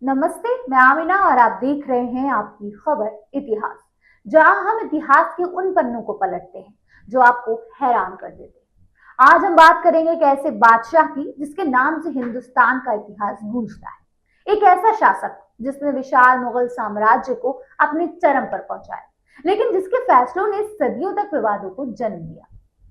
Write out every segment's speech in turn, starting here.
नमस्ते, मैं आमिना और आप देख रहे हैं आपकी खबर इतिहास, जहां हम इतिहास के उन पन्नों को पलटते हैं जो आपको हैरान कर देते हैं। आज हम बात करेंगे एक ऐसे बादशाह की जिसके नाम से हिंदुस्तान का इतिहास गूंजता है। एक ऐसा शासक जिसने विशाल मुगल साम्राज्य को अपने चरम पर पहुंचाया, लेकिन जिसके फैसलों ने सदियों तक विवादों को जन्म दिया।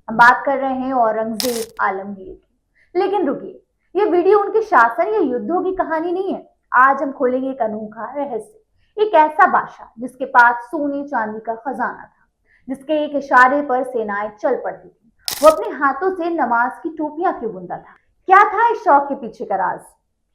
हम बात कर रहे हैं औरंगजेब आलमगीर की। लेकिन रुकिए, ये वीडियो उनके शासन या युद्धों की कहानी नहीं है। आज हम खोलेंगे एक अनोखा रहस्य, एक ऐसा बादशाह जिसके पास सोने चांदी का खजाना था, जिसके एक इशारे पर सेनाएं चल पड़ती थी। वो अपने हाथों से नमाज की टोपियां क्यों बुनता था? क्या था इस शौक के पीछे का राज?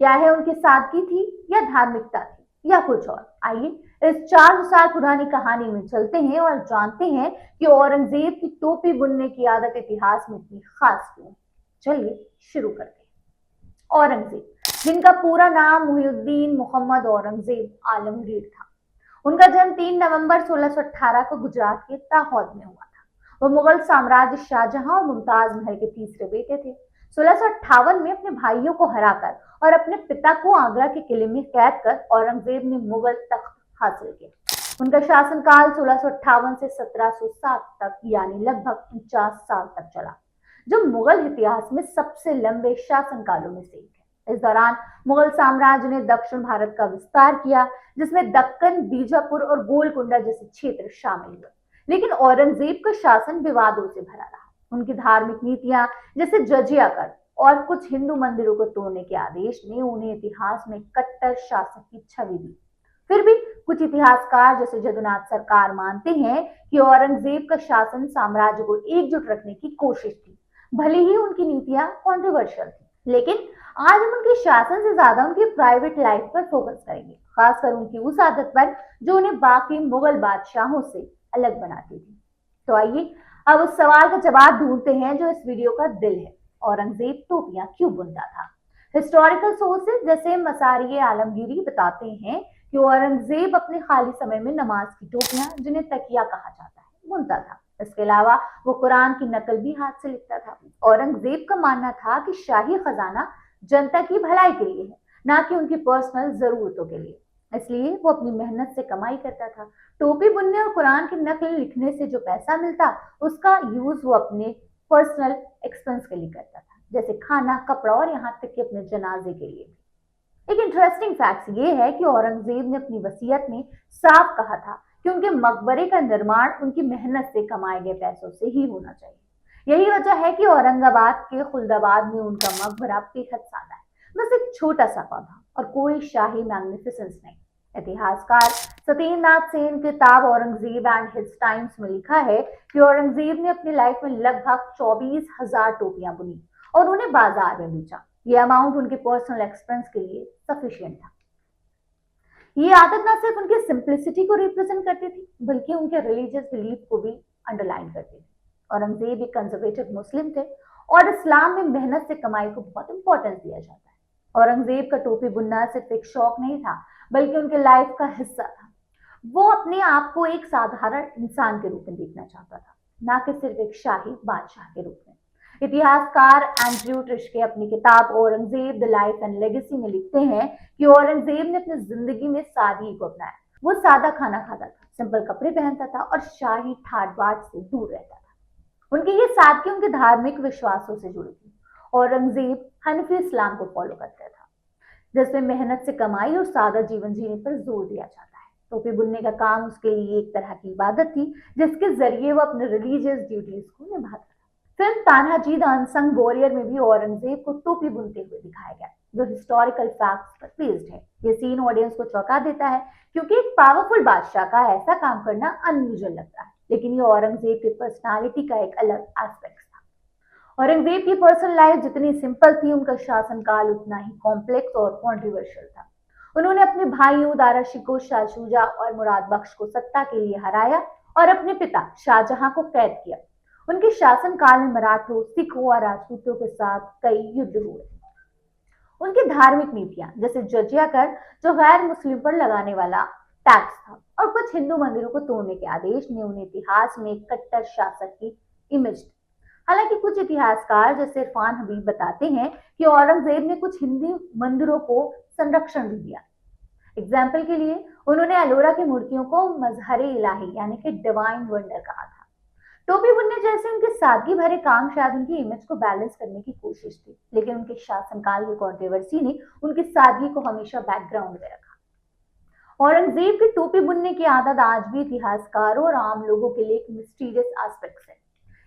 क्या है उनकी सादगी थी या धार्मिकता थी या कुछ और? आइए इस 400 साल पुरानी कहानी में चलते हैं और जानते हैं कि औरंगजेब की टोपी बुनने की आदत इतिहास में इतनी खास क्यों है। चलिए शुरू करते हैं। औरंगजेब, जिनका पूरा नाम मुहिउद्दीन मोहम्मद औरंगजेब आलमगीर था। उनका जन्म 3 नवंबर 1618 को गुजरात के दाहोद में हुआ था। वो मुगल साम्राज्य शाहजहां और मुमताज महल के तीसरे बेटे थे। 1658 में अपने भाइयों को हराकर और अपने पिता को आगरा के किले में कैद कर औरंगजेब ने मुगल तख्त हासिल किया। उनका शासनकाल 1658 से 1707 तक यानी लगभग 49 साल तक चला, जो मुगल इतिहास में सबसे लंबे शासनकालों में से एक है। इस दौरान मुगल साम्राज्य ने दक्षिण भारत का विस्तार किया, जिसमें दक्कन, बीजापुर और गोलकुंडा जैसे क्षेत्र शामिल हुए। लेकिन औरंगजेब का शासन विवादों से भरा रहा। उनकी धार्मिक नीतियां जैसे जजिया कर और कुछ हिंदू मंदिरों को तोड़ने के आदेश ने उन्हें इतिहास में कट्टर शासक की छवि दी। फिर भी कुछ इतिहासकार जैसे जदुनाथ सरकार मानते हैं कि औरंगजेब का शासन साम्राज्य को एकजुट रखने की कोशिश थी, भले ही उनकी नीतियां कॉन्ट्रोवर्शियल थी। लेकिन आज हम उनके शासन से ज्यादा उनकी प्राइवेट लाइफ पर फोकस करेंगे, खासकर उनकी उस आदत पर जो उन्हें बाकी मुगल बादशाहों से अलग बनाती थी। तो आइए अब उस सवाल का जवाब ढूंढते हैं जो इस वीडियो का दिल है। औरंगजेब टोपियां क्यों बुनता था? हिस्टोरिकल सोर्सेज जैसे मसारिये आलमगीरी बताते हैं कि औरंगजेब अपने खाली समय में नमाज की टोपियां, जिन्हें तकिया कहा जाता है, बुनता था। इसके अलावा वो कुरान की नकल भी हाथ से लिखता था। औरंगजेब का मानना था कि शाही खजाना जनता की भलाई के लिए है, ना कि उनकी पर्सनल जरूरतों के लिए। इसलिए वो अपनी मेहनत से कमाई करता था। टोपी बुनने और कुरान की नकल लिखने से जो पैसा मिलता, उसका यूज वो अपने पर्सनल एक्सपेंस के लिए करता था, जैसे खाना, कपड़ा और यहाँ तक कि अपने जनाजे के लिए भी। एक इंटरेस्टिंग फैक्ट ये है कि औरंगजेब ने अपनी वसीयत में साफ कहा था कि उनके मकबरे का निर्माण उनकी मेहनत से कमाए गए पैसों से ही होना चाहिए। यही वजह है कि औरंगाबाद के खुलदाबाद में उनका मकबरा बेहद सादा है, बस एक छोटा सा पौधा और कोई शाही मैग्निफिसेंस नहीं। इतिहासकार सत्येंद्रनाथ सेन की किताब औरंगजेब एंड हिज टाइम्स में लिखा है कि औरंगजेब ने अपनी लाइफ में लगभग 24,000 टोपियां बुनी और उन्हें बाजार में बेचा। ये अमाउंट उनके पर्सनल एक्सपेंस के लिए सफिशिएंट था। ये आदत न सिर्फ उनकी सिंप्लिसिटी को रिप्रेजेंट करती थी, बल्कि उनके रिलीजियस बिलीफ को भी अंडरलाइन करती थी। औरंगजेब एक कंजर्वेटिव मुस्लिम थे और इस्लाम में मेहनत से कमाई को बहुत इंपॉर्टेंस दिया जाता है। औरंगजेब का टोपी बुनना सिर्फ एक शौक नहीं था, बल्कि उनके लाइफ का हिस्सा था। वो अपने आप को एक साधारण इंसान के रूप में देखना चाहता था, ना कि सिर्फ एक शाही बादशाह के रूप में। इतिहासकार एंड्रयू ट्रिशके अपनी किताब Aurangzeb the life and legacy में लिखते हैं कि औरंगजेब ने अपनी जिंदगी में सादगी को अपनाया। वो सादा खाना खाता था, सिंपल कपड़े पहनता था और शाही ठाट बाट से दूर रहता था। उनकी ये सादगी उनके धार्मिक विश्वासों से जुड़ी थी। औरंगजेब हनफी इस्लाम को फॉलो करता था, जिसमें मेहनत से कमाई और सादा जीवन जीने पर जोर दिया जाता है। टोपी बुनने का काम उसके लिए एक तरह की इबादत थी, जिसके जरिए वो अपने रिलीजियस ड्यूटीज को निभाता था। Film Tanhaji the unsung warrior में भी औरंगजेब को टोपी बुनते हुए दिखाया गया, जो हिस्टोरिकल फैक्ट्स पर बेस्ड है। ये सीन ऑडियंस को चौंका देता है, क्योंकि एक पावरफुल बादशाह का ऐसा काम करना अनयूजुअल लगता है, लेकिन ये औरंगजेब की पर्सनालिटी का एक अलग एस्पेक्ट था। औरंगजेब की पर्सनल लाइफ जितनी सिंपल थी, उनका शासनकाल उतना ही कॉम्प्लेक्स और कॉन्ट्रोवर्शियल था। उन्होंने अपने भाइयों दारा शिकोह, शाह शुजा और मुराद बख्श को सत्ता के लिए हराया और अपने पिता शाहजहां को कैद किया। उनके शासनकाल में मराठों, सिखों और राजपूतों के साथ कई युद्ध हुए। उनकी धार्मिक नीतियां जैसे जजिया कर, जो गैर मुस्लिम पर लगाने वाला टैक्स था, और कुछ हिंदू मंदिरों को तोड़ने के आदेश ने उन्हें इतिहास में एक कट्टर शासक की इमेज दी। हालांकि कुछ इतिहासकार जैसे इरफान हबीब बताते हैं कि औरंगजेब ने कुछ हिंदू मंदिरों को संरक्षण भी दिया, एग्जाम्पल के लिए उन्होंने एलोरा की मूर्तियों को मजहर इलाही यानी कि डिवाइन वंडर कहा था। टोपी बुनने जैसे उनके सादगी भरे काम शायद उनकी इमेज को बैलेंस करने की कोशिश थी, लेकिन उनके शासनकाल की कंट्रोवर्सी ने उनकी सादगी को हमेशा बैकग्राउंड में रखा। औरंगजेब की टोपी बुनने की आदत आज भी इतिहासकारों और आम लोगों के लिए एक मिस्टीरियस एस्पेक्ट है।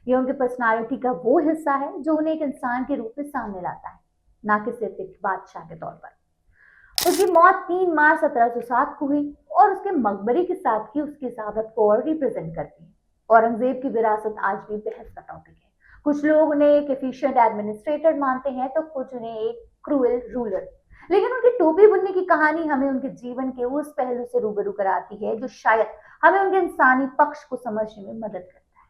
ये उनकी पर्सनालिटी का वो हिस्सा है जो उन्हें एक इंसान के रूप में सामने लाता है, ना कि सिर्फ एक बादशाह के तौर पर। उसकी मौत 3 मार्च 1707 को हुई और उसके मकबरे के साथ की उसकी शहादत को और रिप्रेजेंट करती है। औरंगजेब की विरासत आज भी बहस का टॉपिक है। कुछ लोग उन्हें एक एफिशिएंट एडमिनिस्ट्रेटर मानते हैं तो कुछ उन्हें एक क्रूएल रूलर। लेकिन उनकी टोपी बुनने की कहानी हमें उनके जीवन के उस पहलू से रूबरू कराती है जो शायद हमें उनके इंसानी पक्ष को समझने में मदद करता है।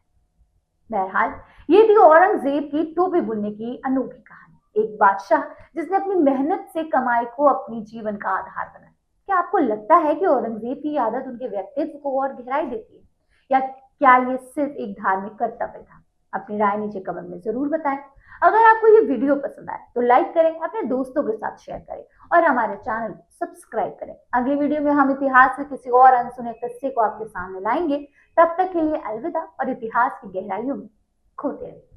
बहरहाल, ये थी औरंगजेब की टोपी बुनने की अनोखी कहानी। एक बादशाह जिसने अपनी मेहनत से कमाई को अपनी जीवन का आधार बनाया। क्या आपको लगता है कि औरंगजेब की आदत उनके व्यक्तित्व को और गहराई देती है, या क्या ये सिर्फ एक धार्मिक कर्तव्य था? अपनी राय नीचे कमेंट में जरूर बताएं। अगर आपको ये वीडियो पसंद आए तो लाइक करें, अपने दोस्तों के साथ शेयर करें और हमारे चैनल को सब्सक्राइब करें। अगली वीडियो में हम इतिहास के किसी और अनसुने किस्से को आपके सामने लाएंगे। तब तक के लिए अलविदा और इतिहास की गहराइयों में खोते रहिए।